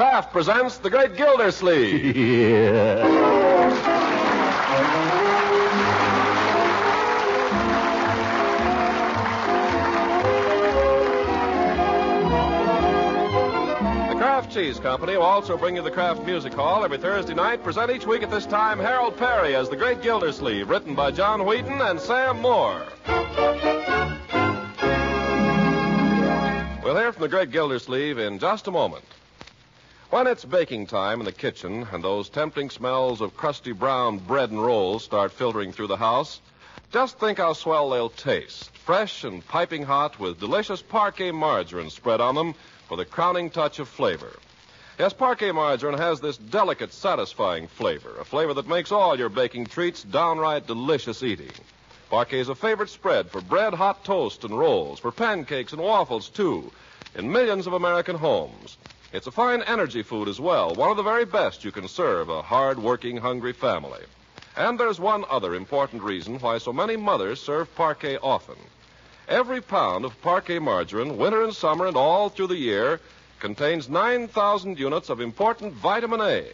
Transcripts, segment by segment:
Kraft presents The Great Gildersleeve. The Kraft Cheese Company will also bring you the Kraft Music Hall every Thursday night. Present each week at this time Harold Perry as The Great Gildersleeve, written by John Wheaton and Sam Moore. We'll hear from The Great Gildersleeve in just a moment. When it's baking time in the kitchen and those tempting smells of crusty brown bread and rolls start filtering through the house, just think how swell they'll taste. Fresh and piping hot with delicious Parquet margarine spread on them for the crowning touch of flavor. Yes, Parquet margarine has this delicate, satisfying flavor, a flavor that makes all your baking treats downright delicious eating. Parquet is a favorite spread for bread, hot toast, and rolls, for pancakes and waffles, too, in millions of American homes. It's a fine energy food as well, one of the very best you can serve a hard-working, hungry family. And there's one other important reason why so many mothers serve Parquet often. Every pound of Parquet margarine, winter and summer and all through the year, contains 9,000 units of important vitamin A.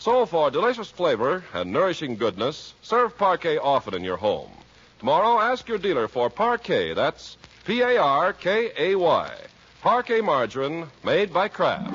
So for delicious flavor and nourishing goodness, serve Parquet often in your home. Tomorrow, ask your dealer for Parquet. That's Parkay. Parquet margarine made by Kraft.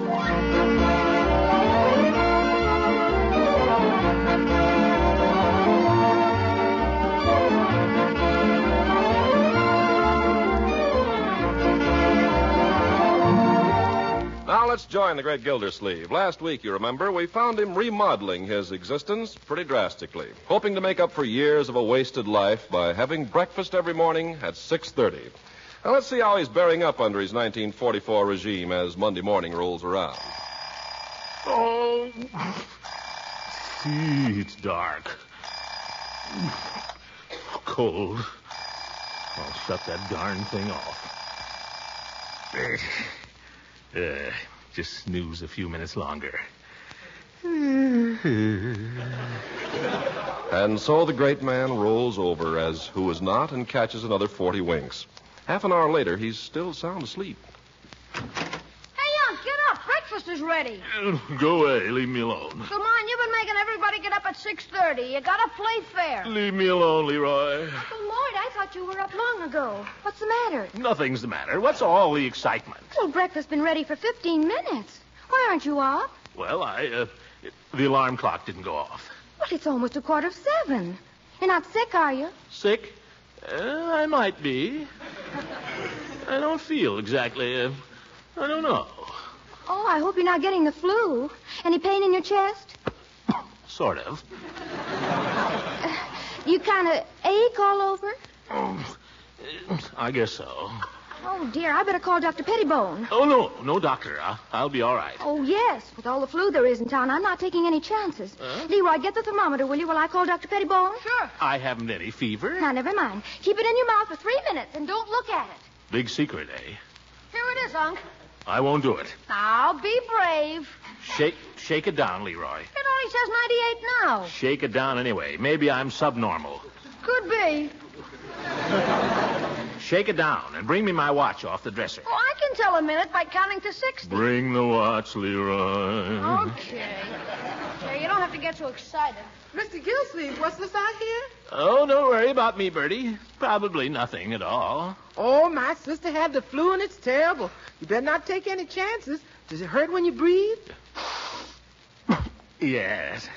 Now let's join the Great Gildersleeve. Last week, you remember, we found him remodeling his existence pretty drastically, hoping to make up for years of a wasted life by having breakfast every morning at 6:30. Now, let's see how he's bearing up under his 1944 regime as Monday morning rolls around. Oh, see, it's dark. Cold. I'll shut that darn thing off. Just snooze a few minutes longer. And so the great man rolls over as who is not and catches another 40 winks. Half an hour later, he's still sound asleep. Hey, Unc, get up. Breakfast is ready. Go away. Leave me alone. Come on, you've been making everybody get up at 6:30. You gotta play fair. Leave me alone, Leroy. Uncle Lloyd, I thought you were up long ago. What's the matter? Nothing's the matter. What's all the excitement? Well, breakfast's been ready for 15 minutes. Why aren't you up? Well, the alarm clock didn't go off. Well, it's almost 7:15. You're not sick, are you? Sick? I might be. I don't feel exactly. I don't know. Oh, I hope you're not getting the flu. Any pain in your chest? Sort of. You kind of ache all over? I guess so. Oh, dear, I better call Dr. Pettibone. Oh, no, doctor. I'll be all right. Oh, yes. With all the flu there is in town, I'm not taking any chances. Leroy, get the thermometer, will you, while I call Dr. Pettibone? Sure. I haven't any fever. Now, never mind. Keep it in your mouth for 3 minutes and don't look at it. Big secret, eh? Here it is, Unc. I won't do it. Now, be brave. Shake it down, Leroy. It only says 98 now. Shake it down anyway. Maybe I'm subnormal. Could be. Shake it down and bring me my watch off the dresser. Oh, I can tell a minute by counting to 60. Bring the watch, Leroy. Okay. You don't have to get so excited. Mr. Gildersleeve, what's this out here? Oh, don't worry about me, Bertie. Probably nothing at all. Oh, my sister had the flu, and it's terrible. You better not take any chances. Does it hurt when you breathe? Yes.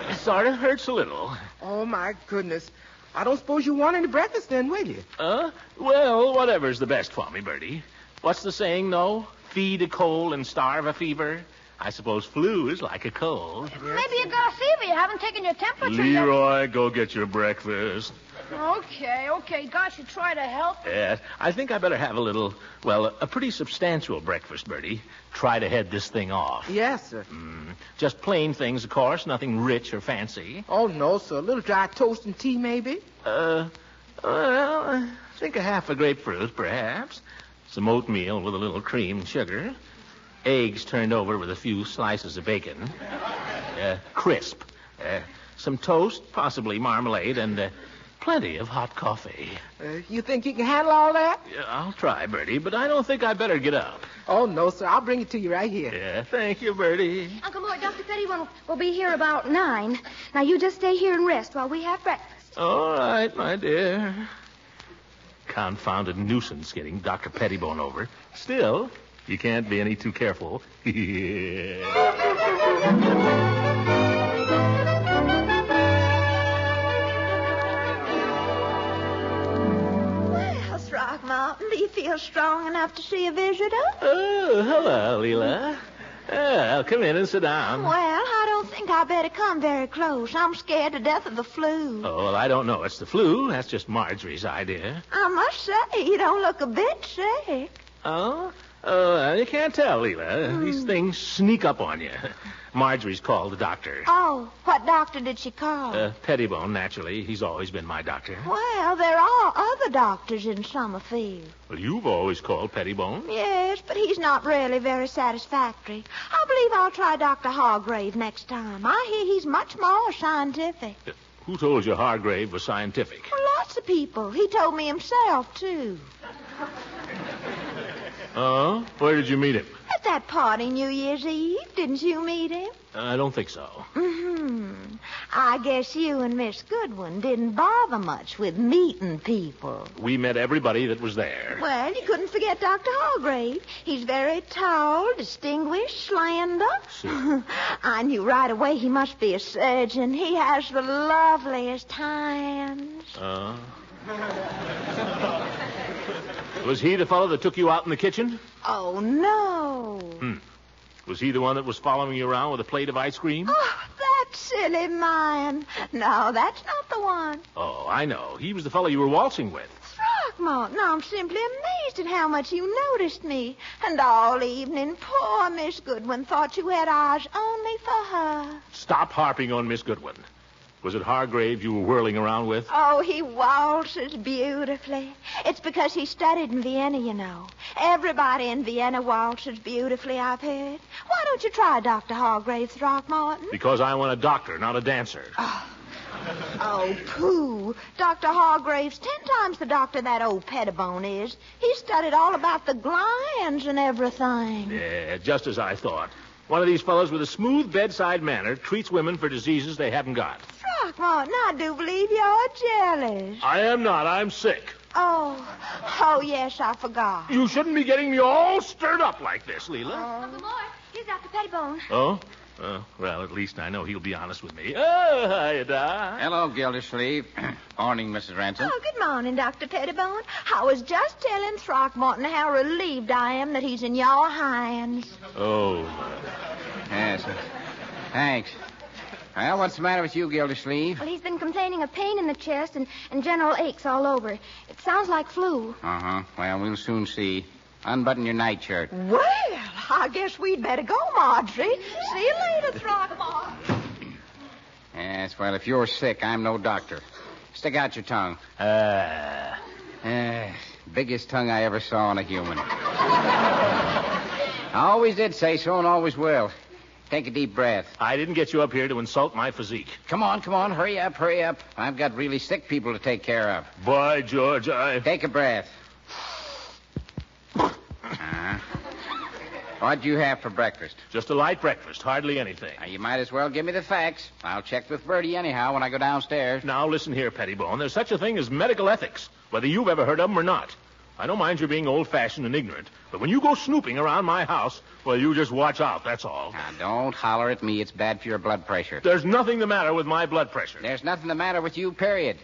It sort of hurts a little. Oh, my goodness. I don't suppose you want any breakfast then, will you? Well, whatever's the best for me, Bertie. What's the saying, though? Feed a cold and starve a fever. I suppose flu is like a cold. Maybe you got a fever. You haven't taken your temperature yet. Leroy, go get your breakfast. Okay. Gosh, you try to help. Yes, I think I better have a pretty substantial breakfast, Bertie. Try to head this thing off. Yes, sir. Just plain things, of course, nothing rich or fancy. Oh, no, sir. A little dry toast and tea, maybe? I think a half a grapefruit, perhaps. Some oatmeal with a little cream and sugar. Eggs turned over with a few slices of bacon. Crisp. Some toast, possibly marmalade, and plenty of hot coffee. You think you can handle all that? Yeah, I'll try, Bertie, but I don't think I better get up. Oh, no, sir. I'll bring it to you right here. Yeah, thank you, Bertie. Uncle Mort, Dr. Pettibone will be here about 9. Now, you just stay here and rest while we have breakfast. All right, my dear. Confounded nuisance getting Dr. Pettibone over. Still, you can't be any too careful. Well, Throckmorton, do you feel strong enough to see a visitor? Oh, hello, Leela. Come in and sit down. Well, I don't think I better come very close. I'm scared to death of the flu. Oh, well, I don't know. It's the flu. That's just Marjorie's idea. I must say, you don't look a bit sick. Oh? You can't tell, Leela. These things sneak up on you. Marjorie's called the doctor. Oh, what doctor did she call? Pettibone, naturally. He's always been my doctor. Well, there are other doctors in Summerfield. Well, you've always called Pettibone. Yes, but he's not really very satisfactory. I believe I'll try Dr. Hargrave next time. I hear he's much more scientific. Who told you Hargrave was scientific? Well, lots of people. He told me himself, too. Oh? Where did you meet him? At that party New Year's Eve. Didn't you meet him? I don't think so. Mm-hmm. I guess you and Miss Goodwin didn't bother much with meeting people. We met everybody that was there. Well, you couldn't forget Dr. Hargrave. He's very tall, distinguished, slender. I knew right away he must be a surgeon. He has the loveliest hands. Was he the fellow that took you out in the kitchen? Oh, no. Was he the one that was following you around with a plate of ice cream? Oh, that silly man. No, that's not the one. Oh, I know. He was the fellow you were waltzing with. Throckmorton, I'm simply amazed at how much you noticed me. And all evening, poor Miss Goodwin thought you had eyes only for her. Stop harping on Miss Goodwin. Was it Hargrave you were whirling around with? Oh, he waltzes beautifully. It's because he studied in Vienna, you know. Everybody in Vienna waltzes beautifully, I've heard. Why don't you try Dr. Hargrave, Throckmorton? Because I want a doctor, not a dancer. Oh, pooh. Dr. Hargrave's 10 times the doctor that old Pettibone is. He studied all about the glands and everything. Yeah, just as I thought. One of these fellows with a smooth bedside manner treats women for diseases they haven't got. Throckmorton, I do believe you're jealous. I am not. I'm sick. Oh, yes, I forgot. You shouldn't be getting me all stirred up like this, Leela. Uncle Mort, here's Dr. Pettibone. Oh? Well, at least I know he'll be honest with me. Oh, hiya, Doc. Hello, Gildersleeve. Morning, Mrs. Ransom. Oh, good morning, Dr. Pettibone. I was just telling Throckmorton how relieved I am that he's in your hands. Oh. Yes. Thanks. Well, what's the matter with you, Gildersleeve? Well, he's been complaining of pain in the chest and general aches all over. It sounds like flu. Uh-huh. Well, we'll soon see. Unbutton your nightshirt. Well, I guess we'd better go, Marjorie. See you later, Throckmorton. Yes, well, if you're sick, I'm no doctor. Stick out your tongue. Biggest tongue I ever saw on a human. I always did say so and always will. Take a deep breath. I didn't get you up here to insult my physique. Come on. Hurry up. I've got really sick people to take care of. By George, Take a breath. What'd you have for breakfast? Just a light breakfast, hardly anything. Now, you might as well give me the facts. I'll check with Bertie anyhow when I go downstairs. Now, listen here, Pettibone. There's such a thing as medical ethics, whether you've ever heard of them or not. I don't mind your being old-fashioned and ignorant, but when you go snooping around my house, well, you just watch out, that's all. Now, don't holler at me. It's bad for your blood pressure. There's nothing the matter with my blood pressure. There's nothing the matter with you, period.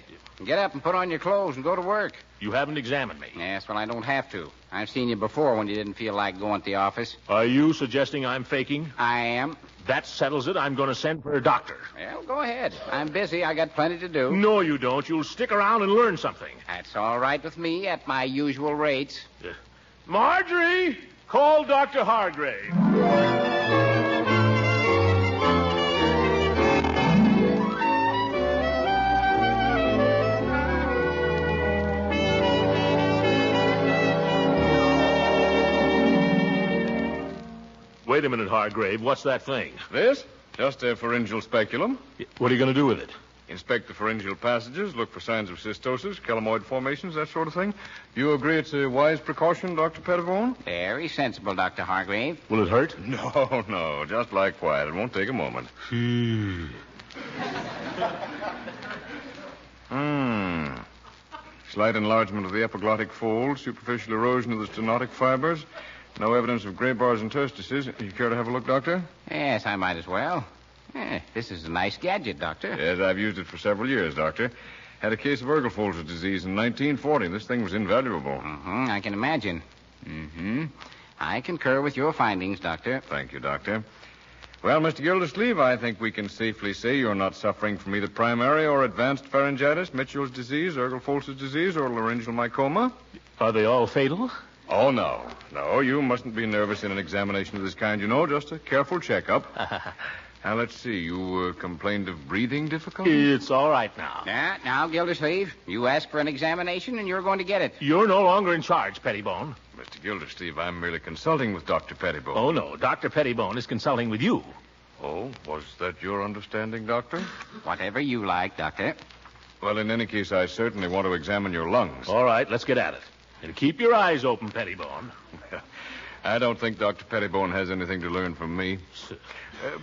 Get up and put on your clothes and go to work. You haven't examined me. Yes, well, I don't have to. I've seen you before when you didn't feel like going to the office. Are you suggesting I'm faking? I am. That settles it. I'm going to send for a doctor. Well, go ahead. I'm busy. I got plenty to do. No, you don't. You'll stick around and learn something. That's all right with me at my usual rates. Marjorie, call Dr. Hargrave. Wait a minute, Hargrave. What's that thing? This? Just a pharyngeal speculum. What are you going to do with it? Inspect the pharyngeal passages, look for signs of cystosis, chelamoid formations, that sort of thing. You agree it's a wise precaution, Dr. Pettibone? Very sensible, Dr. Hargrave. Will it hurt? No. Just lie quiet. It won't take a moment. Slight enlargement of the epiglottic fold, superficial erosion of the stenotic fibers. No evidence of gray bars and interstices. You care to have a look, Doctor? Yes, I might as well. This is a nice gadget, Doctor. Yes, I've used it for several years, Doctor. Had a case of Ergelfolter's disease in 1940. This thing was invaluable. I can imagine. I concur with your findings, Doctor. Thank you, Doctor. Well, Mr. Gildersleeve, I think we can safely say you're not suffering from either primary or advanced pharyngitis, Mitchell's disease, Ergelfolter's disease, or laryngeal mycoma. Are they all fatal? Oh, no. No, you mustn't be nervous in an examination of this kind, you know. Just a careful checkup. Now, let's see. You complained of breathing difficulty? It's all right now. Now, Gildersleeve, you asked for an examination, and you're going to get it. You're no longer in charge, Pettibone. Mr. Gildersleeve, I'm merely consulting with Dr. Pettibone. Oh, no. Dr. Pettibone is consulting with you. Oh, was that your understanding, Doctor? Whatever you like, Doctor. Well, in any case, I certainly want to examine your lungs. All right, let's get at it. And keep your eyes open, Pettibone. I don't think Dr. Pettibone has anything to learn from me.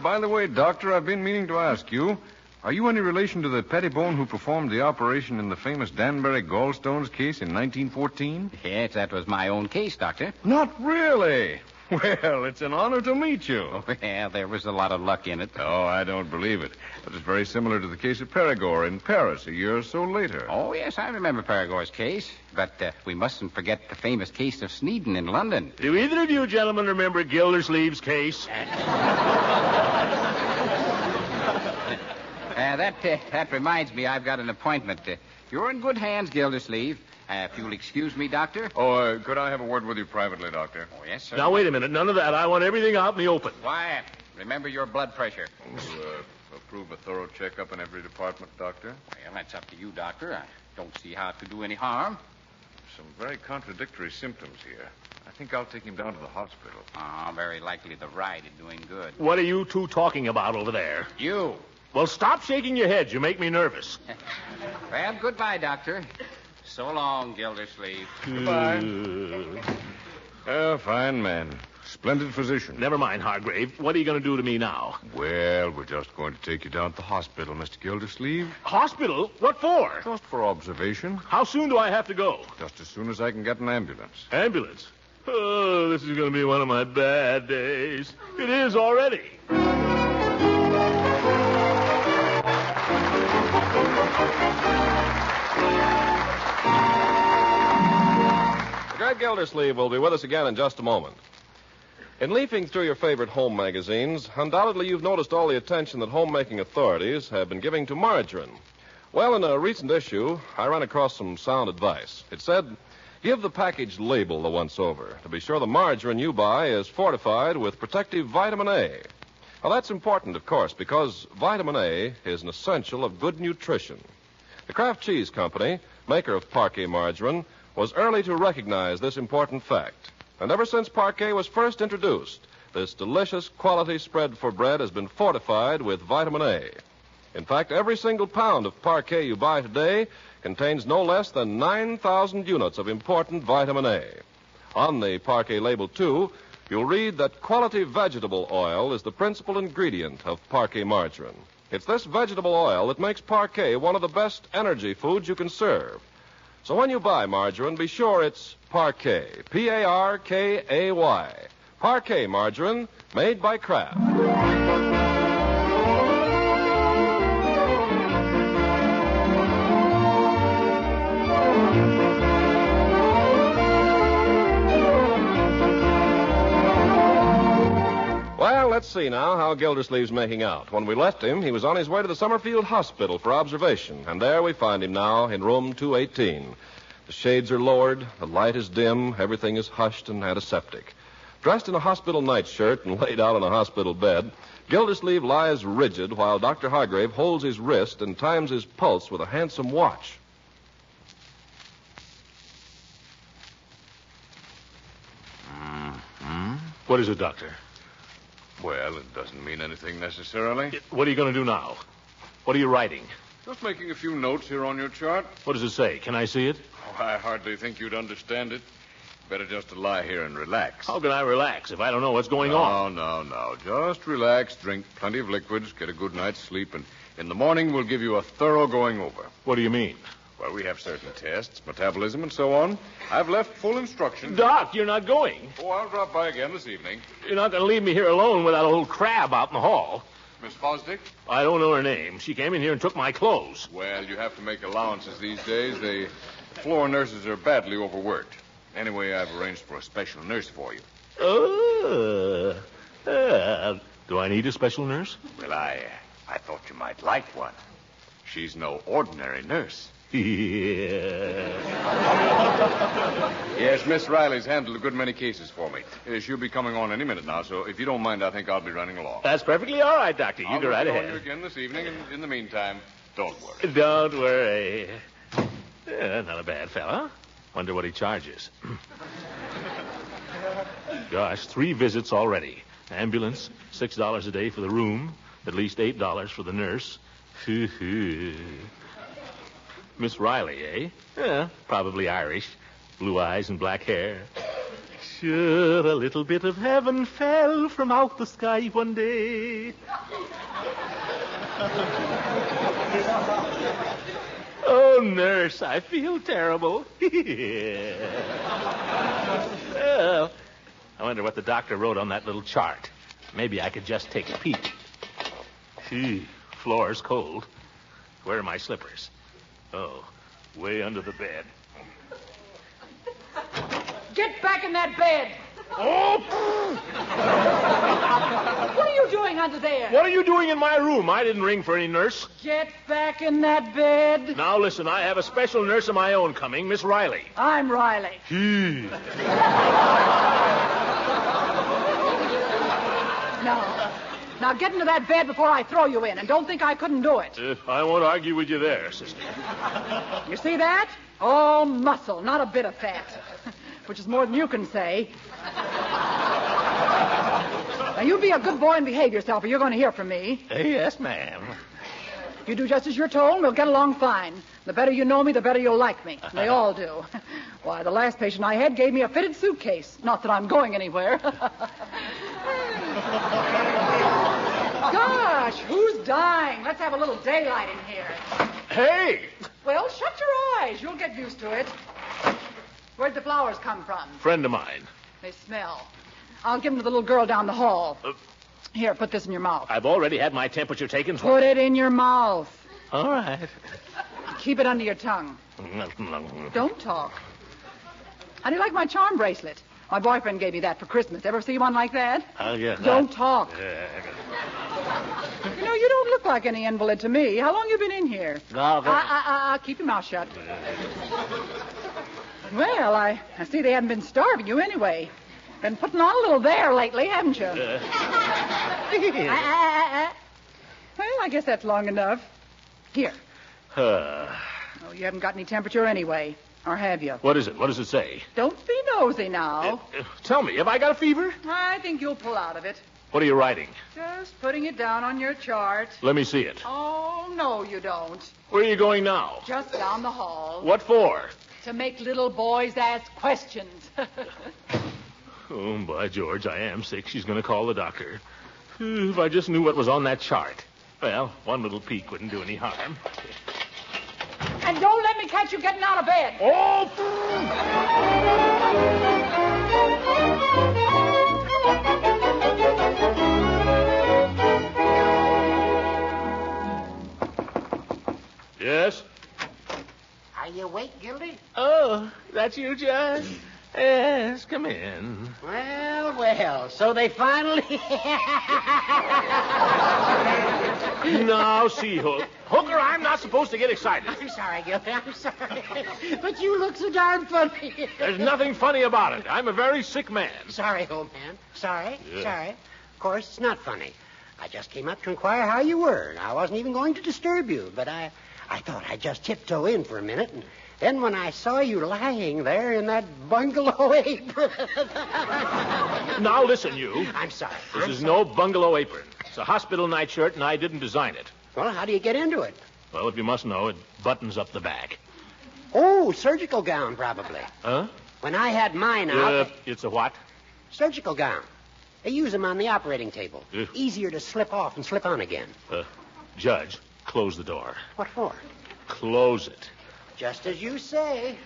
By the way, Doctor, I've been meaning to ask you, are you any relation to the Pettibone who performed the operation in the famous Danbury gallstones case in 1914? Yes, that was my own case, Doctor. Not really. Well, it's an honor to meet you. Well, there was a lot of luck in it. Oh, I don't believe it. It was very similar to the case of Perigord in Paris a year or so later. Oh, yes, I remember Perigord's case. But we mustn't forget the famous case of Sneeden in London. Do either of you gentlemen remember Gildersleeve's case? That reminds me, I've got an appointment. You're in good hands, Gildersleeve. If you'll excuse me, Doctor. Oh, could I have a word with you privately, Doctor? Oh, yes, sir. Now, wait a minute. None of that. I want everything out in the open. Quiet. Remember your blood pressure. Approve a thorough checkup in every department, Doctor? Well, that's up to you, Doctor. I don't see how it could do any harm. Some very contradictory symptoms here. I think I'll take him down to the hospital. Oh, very likely the ride is doing good. What are you two talking about over there? You. Well, stop shaking your heads. You make me nervous. Well, goodbye, Doctor. So long, Gildersleeve. Goodbye. Fine man. Splendid physician. Never mind, Hargrave. What are you going to do to me now? Well, we're just going to take you down to the hospital, Mr. Gildersleeve. Hospital? What for? Just for observation. How soon do I have to go? Just as soon as I can get an ambulance. Ambulance? Oh, this is going to be one of my bad days. It is already. Greg Gildersleeve will be with us again in just a moment. In leafing through your favorite home magazines, undoubtedly you've noticed all the attention that homemaking authorities have been giving to margarine. Well, in a recent issue, I ran across some sound advice. It said, give the package label a once-over to be sure the margarine you buy is fortified with protective vitamin A. Well, that's important, of course, because vitamin A is an essential of good nutrition. The Kraft Cheese Company, maker of Parquet margarine, was early to recognize this important fact. And ever since Parquet was first introduced, this delicious quality spread for bread has been fortified with vitamin A. In fact, every single pound of Parquet you buy today contains no less than 9,000 units of important vitamin A. On the Parquet label, too, you'll read that quality vegetable oil is the principal ingredient of Parquet margarine. It's this vegetable oil that makes Parquet one of the best energy foods you can serve. So when you buy margarine, be sure it's Parquet. P-A-R-K-A-Y. Parquet margarine, made by Kraft. Well, let's see now how Gildersleeve's making out. When we left him, he was on his way to the Summerfield Hospital for observation, and there we find him now in room 218. The shades are lowered, the light is dim, everything is hushed and antiseptic. Dressed in a hospital nightshirt and laid out on a hospital bed, Gildersleeve lies rigid while Dr. Hargrave holds his wrist and times his pulse with a handsome watch. What is it, Doctor? Well, it doesn't mean anything necessarily. What are you going to do now? What are you writing? Just making a few notes here on your chart. What does it say? Can I see it? Oh, I hardly think you'd understand it. Better just to lie here and relax. How can I relax if I don't know what's going on? No. Just relax, drink plenty of liquids, get a good night's sleep, and in the morning we'll give you a thorough going over. What do you mean? Well, we have certain tests, metabolism and so on. I've left full instructions. Doc, you're not going. Oh, I'll drop by again this evening. You're not going to leave me here alone with that old crab out in the hall. Miss Fosdick? I don't know her name. She came in here and took my clothes. Well, you have to make allowances these days. The floor nurses are badly overworked. Anyway, I've arranged for a special nurse for you. Do I need a special nurse? Well, I thought you might like one. She's no ordinary nurse. Yes, Miss Riley's handled a good many cases for me. She'll be coming on any minute now, so if you don't mind, I think I'll be running along. That's perfectly all right, Doctor. You go right I'll ahead. see you again this evening, and in the meantime, don't worry. Don't worry. Not a bad fella. Wonder what he charges. Gosh, 3 visits already. Ambulance, $6 a day for the room, at least $8 for the nurse. Miss Riley, eh? Yeah, probably Irish. Blue eyes and black hair. Sure, a little bit of heaven fell from out the sky one day. Oh, nurse, I feel terrible. Well, I wonder what the doctor wrote on that little chart. Maybe I could just take a peek. Gee, floor's cold. Where are my slippers? Oh, way under the bed. Get back in that bed. Oh! What are you doing under there? What are you doing in my room? I didn't ring for any nurse. Get back in that bed. Now, listen, I have a special nurse of my own coming, Miss Riley. I'm Riley. Now get into that bed before I throw you in, and don't think I couldn't do it. I won't argue with you there, sister. You see that? All muscle, not a bit of fat. Which is more than you can say. Now, you be a good boy and behave yourself, or you're going to hear from me. Yes, ma'am. You do just as you're told, and we'll get along fine. The better you know me, the better you'll like me. They all do. Why, the last patient I had gave me a fitted suitcase. Not that I'm going anywhere. Gosh, who's dying? Let's have a little daylight in here. Hey! Well, shut your eyes. You'll get used to it. Where'd the flowers come from? Friend of mine. They smell. I'll give them to the little girl down the hall. Here, put this in your mouth. I've already had my temperature taken. Put it in your mouth. All right. Keep it under your tongue. Don't talk. How do you like my charm bracelet? My boyfriend gave me that for Christmas. Ever see one like that? Yes. Don't talk. You know, you don't look like any invalid to me. How long you been in here? Keep your mouth shut. Well, I see they haven't been starving you anyway. Been putting on a little there lately, haven't you? Well, I guess that's long enough. Here. Oh, you haven't got any temperature anyway. Or have you? What is it? What does it say? Don't be nosy now. Tell me, have I got a fever? I think you'll pull out of it. What are you writing? Just putting it down on your chart. Let me see it. Oh, no, you don't. Where are you going now? Just down the hall. What for? To make little boys ask questions. Oh, by George, I am sick. She's going to call the doctor. If I just knew what was on that chart. Well, one little peek wouldn't do any harm. And don't let me catch you getting out of bed. Oh! Yes? Are you awake, Gildy? Oh, that's you, John? Yes, come in. Well, so they finally... Now, see, Hooker, I'm not supposed to get excited. I'm sorry, Gildy, I'm sorry. But you look so darn funny. There's nothing funny about it. I'm a very sick man. Sorry, old man. Sorry, Yeah. sorry. Of course, it's not funny. I just came up to inquire how you were, and I wasn't even going to disturb you, but I thought I'd just tiptoe in for a minute, and then when I saw you lying there in that bungalow apron... Now, listen, you. I'm sorry. This is no bungalow apron. It's a hospital nightshirt, and I didn't design it. Well, how do you get into it? Well, if you must know, it buttons up the back. Oh, surgical gown, probably. Huh? When I had mine out... It's a what? Surgical gown. They use them on the operating table. Yeah. Easier to slip off and slip on again. Judge, close the door. What for? Close it. Just as you say.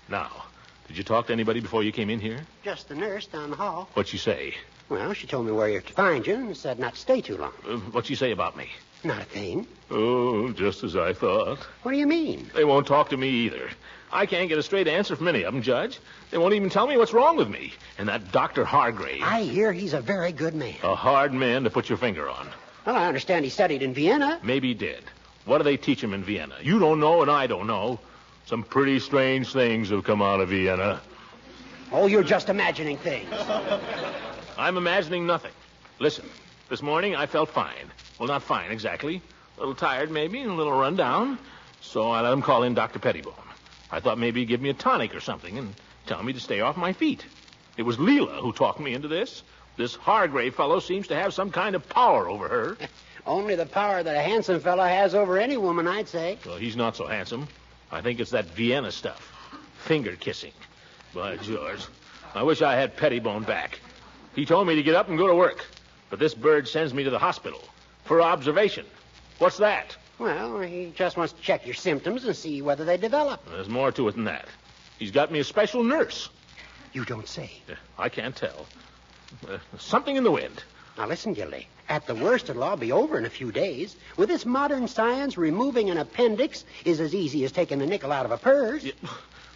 Now, did you talk to anybody before you came in here? Just the nurse down the hall. What'd she say? Well, she told me where you're to find you and said not to stay too long. What'd she say about me? Not a thing. Oh, just as I thought. What do you mean? They won't talk to me either. I can't get a straight answer from any of them, Judge. They won't even tell me what's wrong with me. And that Dr. Hargrave. I hear he's a very good man. A hard man to put your finger on. Well, I understand he studied in Vienna. Maybe he did. What do they teach him in Vienna? You don't know and I don't know. Some pretty strange things have come out of Vienna. Oh, you're just imagining things. I'm imagining nothing. Listen, this morning I felt fine. Well, not fine exactly. A little tired maybe and a little run down. So I let him call in Dr. Pettibone. I thought maybe he'd give me a tonic or something and tell me to stay off my feet. It was Leela who talked me into this. This Hargrave fellow seems to have some kind of power over her. Only the power that a handsome fellow has over any woman, I'd say. Well, he's not so handsome. I think it's that Vienna stuff. Finger kissing. By George, I wish I had Pettibone back. He told me to get up and go to work. But this bird sends me to the hospital for observation. What's that? Well, he just wants to check your symptoms and see whether they develop. There's more to it than that. He's got me a special nurse. You don't say. I can't tell. Something in the wind. Now, listen, Gildy. At the worst, it'll all be over in a few days. With this modern science, removing an appendix is as easy as taking the nickel out of a purse.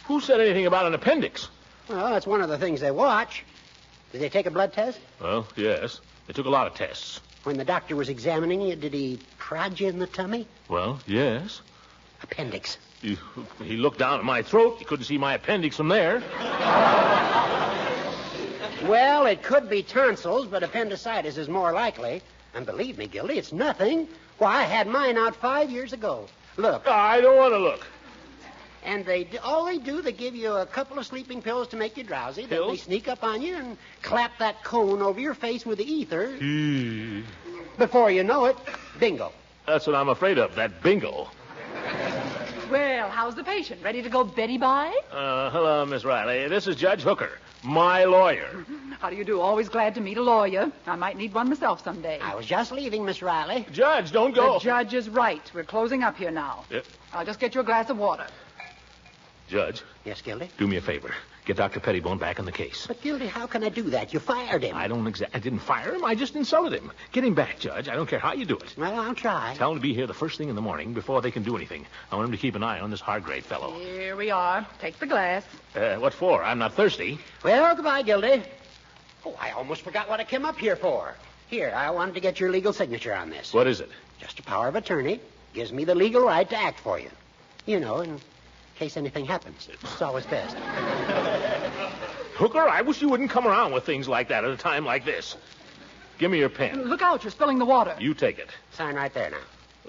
Who said anything about an appendix? Well, that's one of the things they watch. Did they take a blood test? Well, yes. They took a lot of tests. When the doctor was examining you, did he prod you in the tummy? Well, yes. Appendix. He looked down at my throat. He couldn't see my appendix from there. Well, it could be tonsils, but appendicitis is more likely. And believe me, Gildy, it's nothing. Why, I had mine out 5 years ago. Look. I don't want to look. And all they do, they give you a couple of sleeping pills to make you drowsy. Then they sneak up on you and clap that cone over your face with the ether. Before you know it, bingo. That's what I'm afraid of, that bingo. Well, how's the patient? Ready to go Betty by? Hello, Miss Riley. This is Judge Hooker, my lawyer. How do you do? Always glad to meet a lawyer. I might need one myself someday. I was just leaving, Miss Riley. Judge, don't go. The judge is right. We're closing up here now. Yep. I'll just get you a glass of water. Judge. Yes, Gildy? Do me a favor. Get Dr. Pettibone back in the case. But, Gildy, how can I do that? You fired him. I didn't fire him. I just insulted him. Get him back, Judge. I don't care how you do it. Well, I'll try. Tell him to be here the first thing in the morning before they can do anything. I want him to keep an eye on this Hargrave fellow. Here we are. Take the glass. What for? I'm not thirsty. Well, goodbye, Gildy. Oh, I almost forgot what I came up here for. Here, I wanted to get your legal signature on this. What is it? Just a power of attorney. Gives me the legal right to act for you. You know, in case anything happens. It's always best. Hooker, I wish you wouldn't come around with things like that at a time like this. Give me your pen. Look out, you're spilling the water. You take it. Sign right there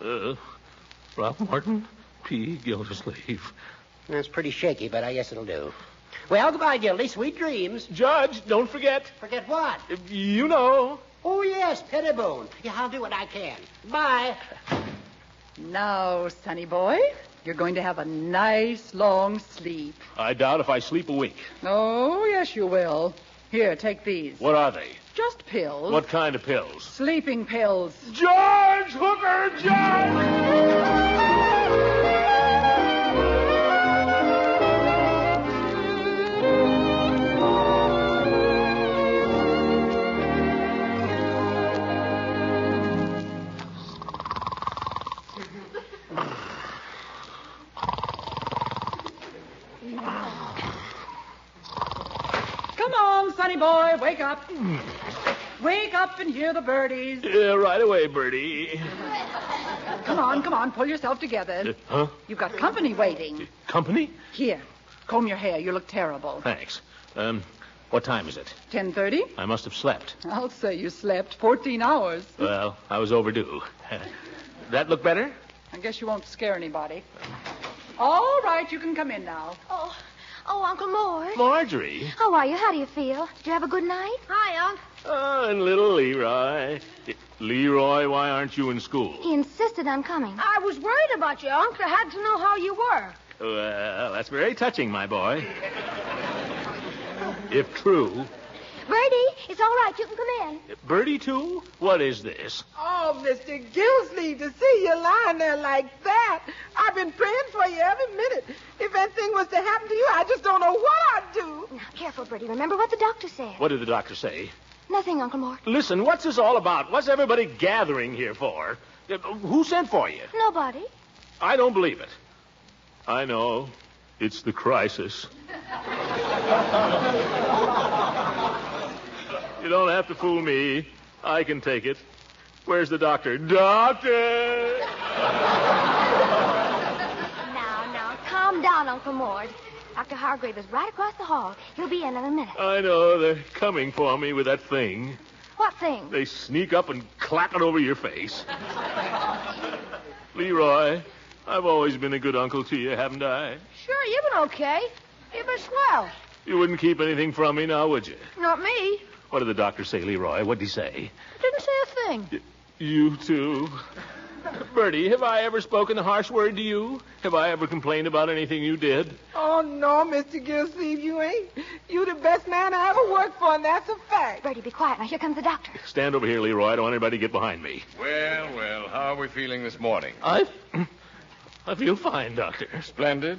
now. Ralph Martin, P. Gildersleeve. That's pretty shaky, but I guess it'll do. Well, goodbye, Gildy. Sweet dreams. Judge, don't forget. Forget what? You know. Oh, yes, Pettibone. Yeah, I'll do what I can. Bye. Now, sonny boy, you're going to have a nice long sleep. I doubt if I sleep a week. Oh, yes, you will. Here, take these. What are they? Just pills. What kind of pills? Sleeping pills. George Hooker, George! Come on, sonny boy, wake up. Wake up and hear the birdies. Yeah, right away, Bertie. Come on, pull yourself together. Huh? You've got company waiting. Company? Here, comb your hair. You look terrible. Thanks. What time is it? 10:30? I must have slept. I'll say you slept 14 hours. Well, I was overdue. That look better? I guess you won't scare anybody. All right, you can come in now. Oh, Uncle Mort. Marjorie. How are you? How do you feel? Did you have a good night? Hi, Unc. Oh, and little Leroy. Leroy, why aren't you in school? He insisted on coming. I was worried about you, Uncle. I had to know how you were. Well, that's very touching, my boy. If true. Bertie, it's all right. You can come in. Bertie, too? What is this? Oh, Mr. Gilsleeve, to see you lying there like that. I've been praying for you every minute. If anything was to happen to you, I just don't know what I'd do. Now, careful, Bertie. Remember what the doctor said. What did the doctor say? Nothing, Uncle Mort. Listen, what's this all about? What's everybody gathering here for? Who sent for you? Nobody. I don't believe it. I know. It's the crisis. You don't have to fool me. I can take it. Where's the doctor? Doctor! Now, calm down, Uncle Mort. Dr. Hargrave is right across the hall. He'll be in a minute. I know. They're coming for me with that thing. What thing? They sneak up and clap it over your face. Leroy, I've always been a good uncle to you, haven't I? Sure, you've been okay. You've been swell. You wouldn't keep anything from me now, would you? Not me. What did the doctor say, Leroy? What did he say? Didn't say a thing. You too. Bertie, have I ever spoken a harsh word to you? Have I ever complained about anything you did? Oh, no, Mr. Gilsleeve, you ain't. You the best man I ever worked for, and that's a fact. Bertie, be quiet. Now, here comes the doctor. Stand over here, Leroy. I don't want anybody to get behind me. Well, how are we feeling this morning? I feel fine, Doctor. Splendid.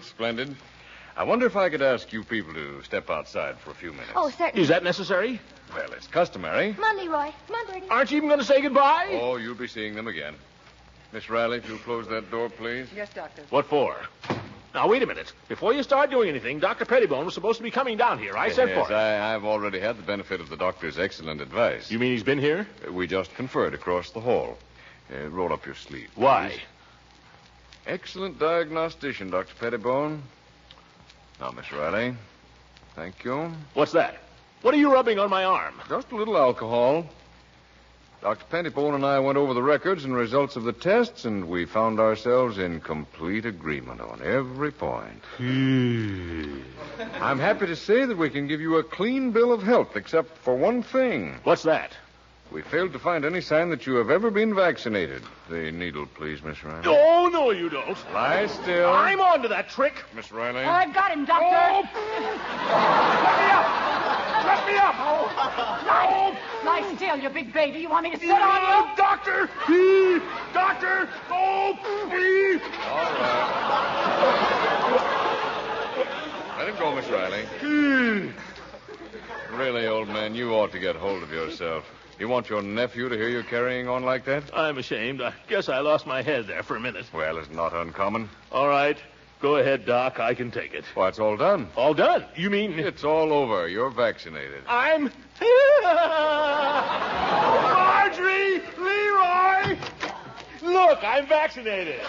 I wonder if I could ask you people to step outside for a few minutes. Oh, certainly. Is that necessary? Well, it's customary. Come on, Leroy. Come on, Bertie. Aren't you even going to say goodbye? Oh, you'll be seeing them again. Miss Riley, if you'll close that door, please. Yes, Doctor. What for? Now, wait a minute. Before you start doing anything, Dr. Pettibone was supposed to be coming down here. I sent for him. I've already had the benefit of the doctor's excellent advice. You mean he's been here? We just conferred across the hall. Roll up your sleeve, please. Why? Excellent diagnostician, Dr. Pettibone. Now, Miss Riley. Thank you. What's that? What are you rubbing on my arm? Just a little alcohol. Dr. Pettibone and I went over the records and results of the tests, and we found ourselves in complete agreement on every point. I'm happy to say that we can give you a clean bill of health, except for one thing. What's that? We failed to find any sign that you have ever been vaccinated. The needle, please, Miss Riley. Oh, no, you don't. Lie still. I'm on to that trick. Miss Riley. I've got him, Doctor. Oh. Let me up. Lie still, you big baby. You want me to sit on you? Doctor! Doctor! Oh, please! All right. Let him go, Miss Riley. Really, old man, you ought to get hold of yourself. You want your nephew to hear you carrying on like that? I'm ashamed. I guess I lost my head there for a minute. Well, it's not uncommon. All right. Go ahead, Doc. I can take it. Why, it's all done. All done? You mean... It's all over. You're vaccinated. I'm... Marjorie! Leroy! Look, I'm vaccinated.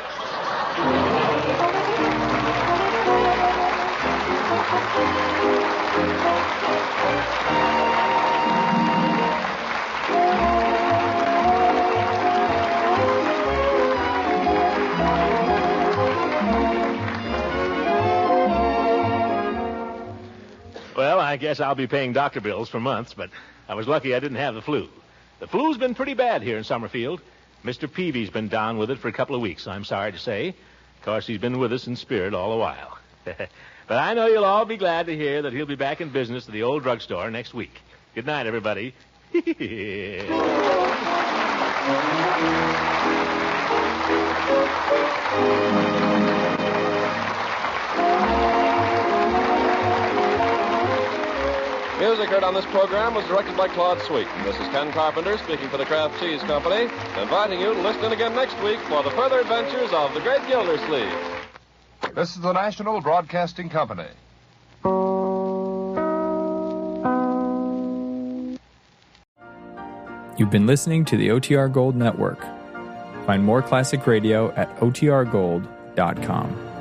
Well, I guess I'll be paying doctor bills for months, but I was lucky I didn't have the flu. The flu's been pretty bad here in Summerfield. Mr. Peavy's been down with it for a couple of weeks, I'm sorry to say. Of course, he's been with us in spirit all the while. But I know you'll all be glad to hear that he'll be back in business at the old drugstore next week. Good night, everybody. Music heard on this program was directed by Claude Sweet. This is Ken Carpenter speaking for the Kraft Cheese Company, inviting you to listen in again next week for the further adventures of the Great Gildersleeve. This is the National Broadcasting Company. You've been listening to the OTR Gold Network. Find more classic radio at otrgold.com.